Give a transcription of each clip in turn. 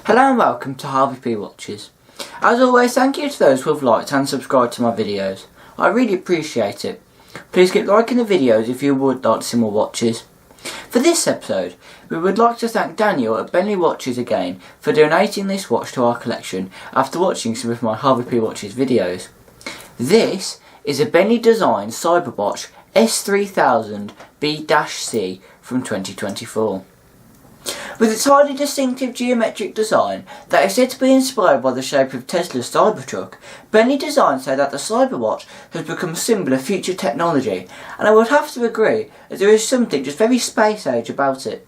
Hello and welcome to Harvey Watches. As always, thank you to those who have liked and subscribed to my videos. I really appreciate it. Please keep liking the videos if you would like to see more watches. For this episode, we would like to thank Daniel at Benly Watches again for donating this watch to our collection after watching some of my Harvey Watches videos. This is a Benlydesign Cyberwatch S3000B-C from 2024. With its highly distinctive geometric design that is said to be inspired by the shape of Tesla's Cybertruck, Benlydesign say that the Cyberwatch has become a symbol of future technology, and I would have to agree as there is something just very space age about it.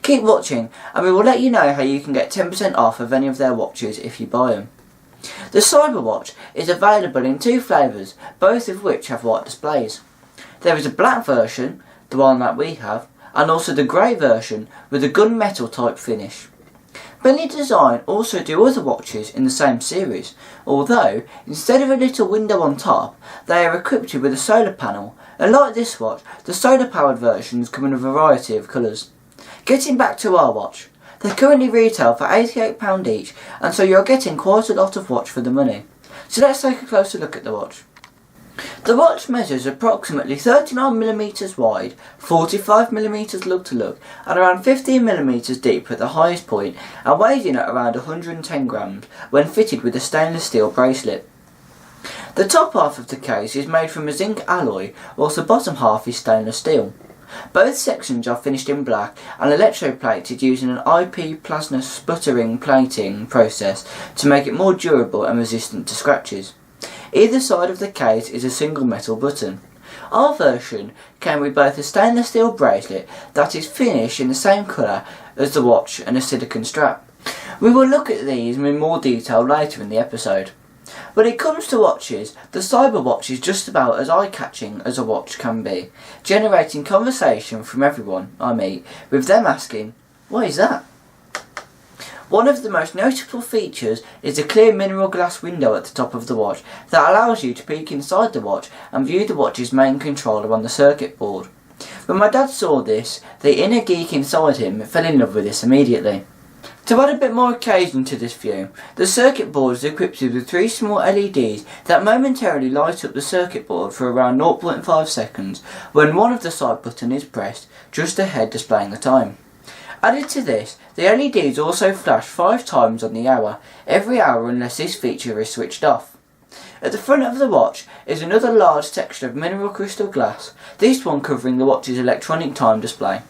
Keep watching and we will let you know how you can get 10% off of any of their watches if you buy them. The Cyberwatch is available in two flavours, both of which have white displays. There is a black version, the one that we have, and also the grey version with a gunmetal type finish. Benlydesign also do other watches in the same series, although instead of a little window on top, they are equipped with a solar panel, and like this watch, the solar powered versions come in a variety of colours. Getting back to our watch, they currently retail for £88 each, and so you're getting quite a lot of watch for the money. So let's take a closer look at the watch. The watch measures approximately 39mm wide, 45mm lug to lug, and around 15mm deep at the highest point, and weighs in at around 110 grams when fitted with a stainless steel bracelet. The top half of the case is made from a zinc alloy, whilst the bottom half is stainless steel. Both sections are finished in black and electroplated using an IP plasma sputtering plating process to make it more durable and resistant to scratches. Either side of the case is a single metal button. Our version came with both a stainless steel bracelet that is finished in the same colour as the watch and a silicone strap. We will look at these in more detail later in the episode. When it comes to watches, the Cyberwatch is just about as eye-catching as a watch can be, generating conversation from everyone I meet, with them asking, "What is that?" One of the most notable features is the clear mineral glass window at the top of the watch that allows you to peek inside the watch and view the watch's main controller on the circuit board. When my dad saw this, the inner geek inside him fell in love with this immediately. To add a bit more occasion to this view, the circuit board is equipped with three small LEDs that momentarily light up the circuit board for around 0.5 seconds when one of the side buttons is pressed, just ahead displaying the time. Added to this, the LEDs also flash 5 times on the hour, every hour unless this feature is switched off. At the front of the watch is another large section of mineral crystal glass, this one covering the watch's electronic time display.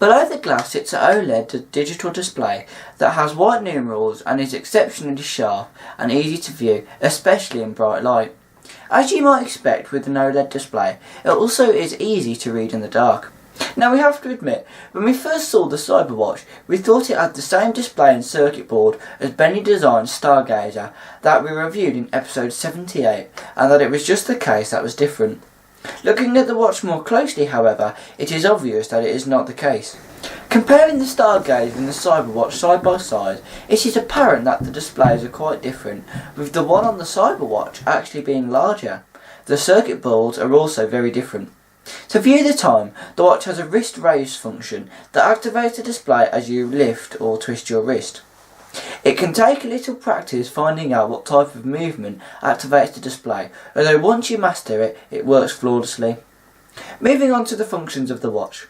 Below the glass sits an OLED digital display that has white numerals and is exceptionally sharp and easy to view, especially in bright light. As you might expect with an OLED display, it also is easy to read in the dark. Now we have to admit, when we first saw the Cyberwatch, we thought it had the same display and circuit board as Benlydesign's Stargazer that we reviewed in episode 78, and that it was just the case that was different. Looking at the watch more closely, however, it is obvious that it is not the case. Comparing the Stargazer and the Cyberwatch side by side, it is apparent that the displays are quite different, with the one on the Cyberwatch actually being larger. The circuit boards are also very different. To view the time, the watch has a wrist raise function that activates the display as you lift or twist your wrist. It can take a little practice finding out what type of movement activates the display, although once you master it, it works flawlessly. Moving on to the functions of the watch.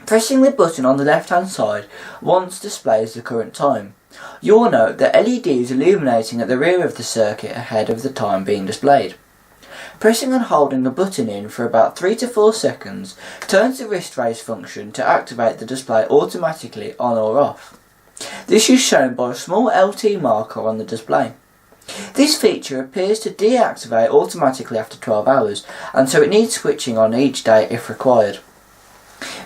Pressing the button on the left hand side once displays the current time. You'll note the LEDs illuminating at the rear of the circuit ahead of the time being displayed. Pressing and holding the button in for about 3 to 4 seconds turns the wrist raise function to activate the display automatically on or off. This is shown by a small LT marker on the display. This feature appears to deactivate automatically after 12 hours, and so it needs switching on each day if required.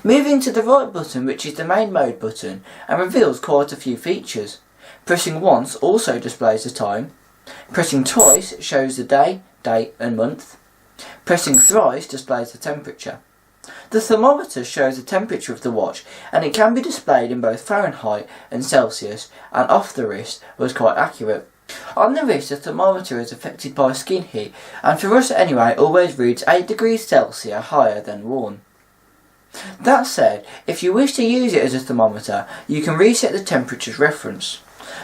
Moving to the right button, which is the main mode button, and reveals quite a few features. Pressing once also displays the time. Pressing twice shows the day, date and month. Pressing thrice displays the temperature. The thermometer shows the temperature of the watch, and it can be displayed in both Fahrenheit and Celsius, and off the wrist was quite accurate. On the wrist, the thermometer is affected by skin heat, and for us anyway always reads 8 degrees Celsius higher than worn. That said, if you wish to use it as a thermometer, you can reset the temperature's reference.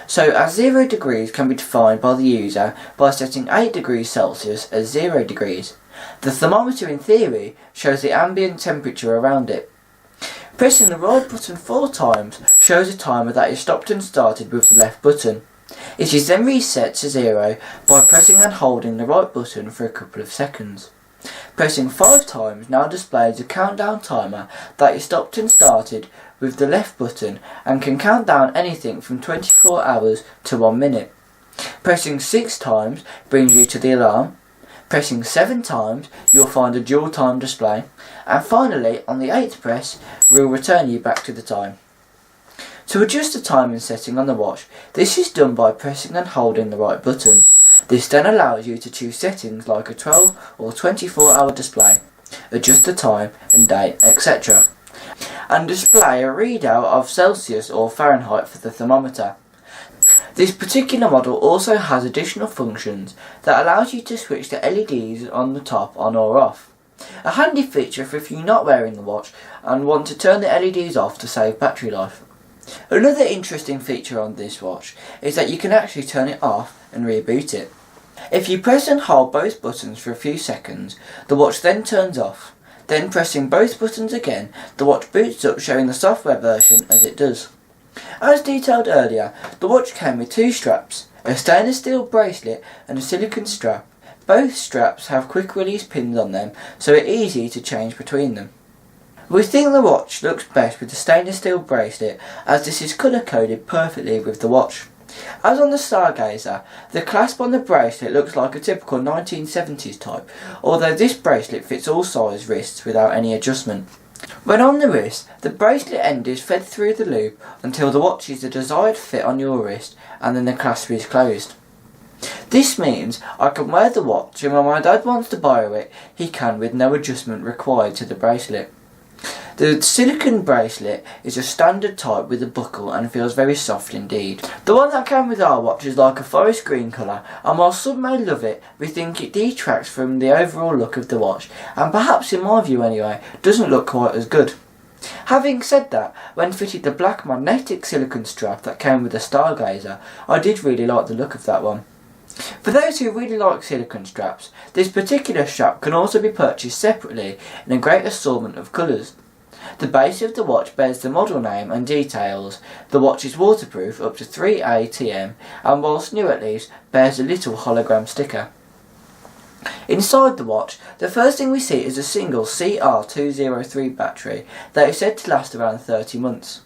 So as 0 degrees can be defined by the user by setting 8 degrees Celsius as 0 degrees. The thermometer in theory shows the ambient temperature around it. Pressing the right button 4 times shows a timer that is stopped and started with the left button. It is then reset to 0 by pressing and holding the right button for a couple of seconds. Pressing 5 times now displays a countdown timer that is stopped and started with the left button and can count down anything from 24 hours to 1 minute. Pressing 6 times brings you to the alarm. Pressing 7 times you'll find a dual time display, and finally on the 8th press will return you back to the time. To adjust the timing setting on the watch, this is done by pressing and holding the right button. This then allows you to choose settings like a 12 or 24 hour display, adjust the time and date, etc. and display a readout of Celsius or Fahrenheit for the thermometer. This particular model also has additional functions that allows you to switch the LEDs on the top on or off. A handy feature for if you're not wearing the watch and want to turn the LEDs off to save battery life. Another interesting feature on this watch is that you can actually turn it off and reboot it. If you press and hold both buttons for a few seconds, the watch then turns off. Then pressing both buttons again, the watch boots up showing the software version as it does. As detailed earlier, the watch came with 2 straps, a stainless steel bracelet and a silicone strap. Both straps have quick release pins on them, so it's easy to change between them. We think the watch looks best with the stainless steel bracelet, as this is colour coded perfectly with the watch. As on the Stargazer, the clasp on the bracelet looks like a typical 1970s type, although this bracelet fits all size wrists without any adjustment. When on the wrist, the bracelet end is fed through the loop until the watch is the desired fit on your wrist and then the clasp is closed. This means I can wear the watch and when my dad wants to borrow it, he can with no adjustment required to the bracelet. The silicone bracelet is a standard type with a buckle and feels very soft indeed. The one that came with our watch is like a forest green colour, and while some may love it, we think it detracts from the overall look of the watch, and perhaps in my view anyway, doesn't look quite as good. Having said that, when fitted the black magnetic silicone strap that came with the Stargazer, I did really like the look of that one. For those who really like silicone straps, this particular strap can also be purchased separately in a great assortment of colours. The base of the watch bears the model name and details. The watch is waterproof up to 3 ATM and whilst new at least, bears a little hologram sticker. Inside the watch, the first thing we see is a single CR203 battery that is said to last around 30 months.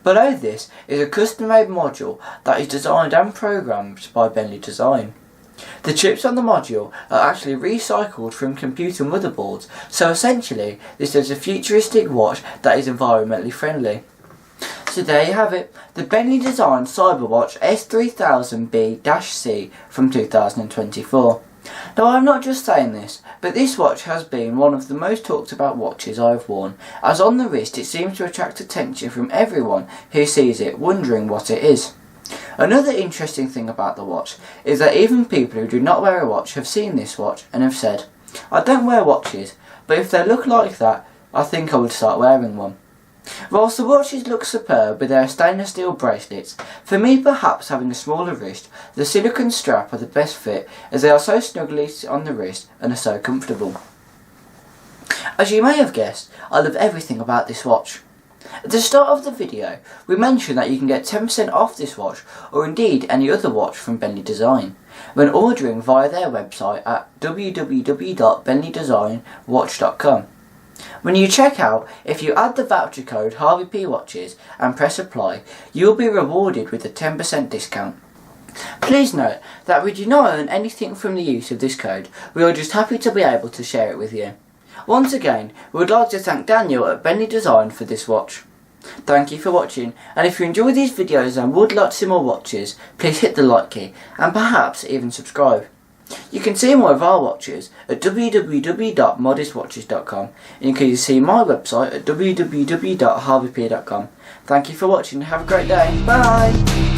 Below this is a custom-made module that is designed and programmed by Benlydesign. The chips on the module are actually recycled from computer motherboards, so essentially this is a futuristic watch that is environmentally friendly. So there you have it, the Benlydesign Cyberwatch S3000B-C from 2024. Now I'm not just saying this, but this watch has been one of the most talked about watches I've worn, as on the wrist it seems to attract attention from everyone who sees it wondering what it is. Another interesting thing about the watch is that even people who do not wear a watch have seen this watch and have said, I don't wear watches, but if they look like that, I think I would start wearing one. Whilst the watches look superb with their stainless steel bracelets, for me perhaps having a smaller wrist, the silicone strap are the best fit as they are so snugly on the wrist and are so comfortable. As you may have guessed, I love everything about this watch. At the start of the video, we mentioned that you can get 10% off this watch, or indeed any other watch from Benlydesign, when ordering via their website at www.benlydesignwatch.com. When you check out, if you add the voucher code HarveyPWatches and press apply, you will be rewarded with a 10% discount. Please note that we do not earn anything from the use of this code, we are just happy to be able to share it with you. Once again, we would like to thank Daniel at Benlydesign for this watch. Thank you for watching, and if you enjoy these videos and would like to see more watches, please hit the like key and perhaps even subscribe. You can see more of our watches at www.modestwatches.com and you can see my website at www.harveyp.com. Thank you for watching and have a great day. Bye!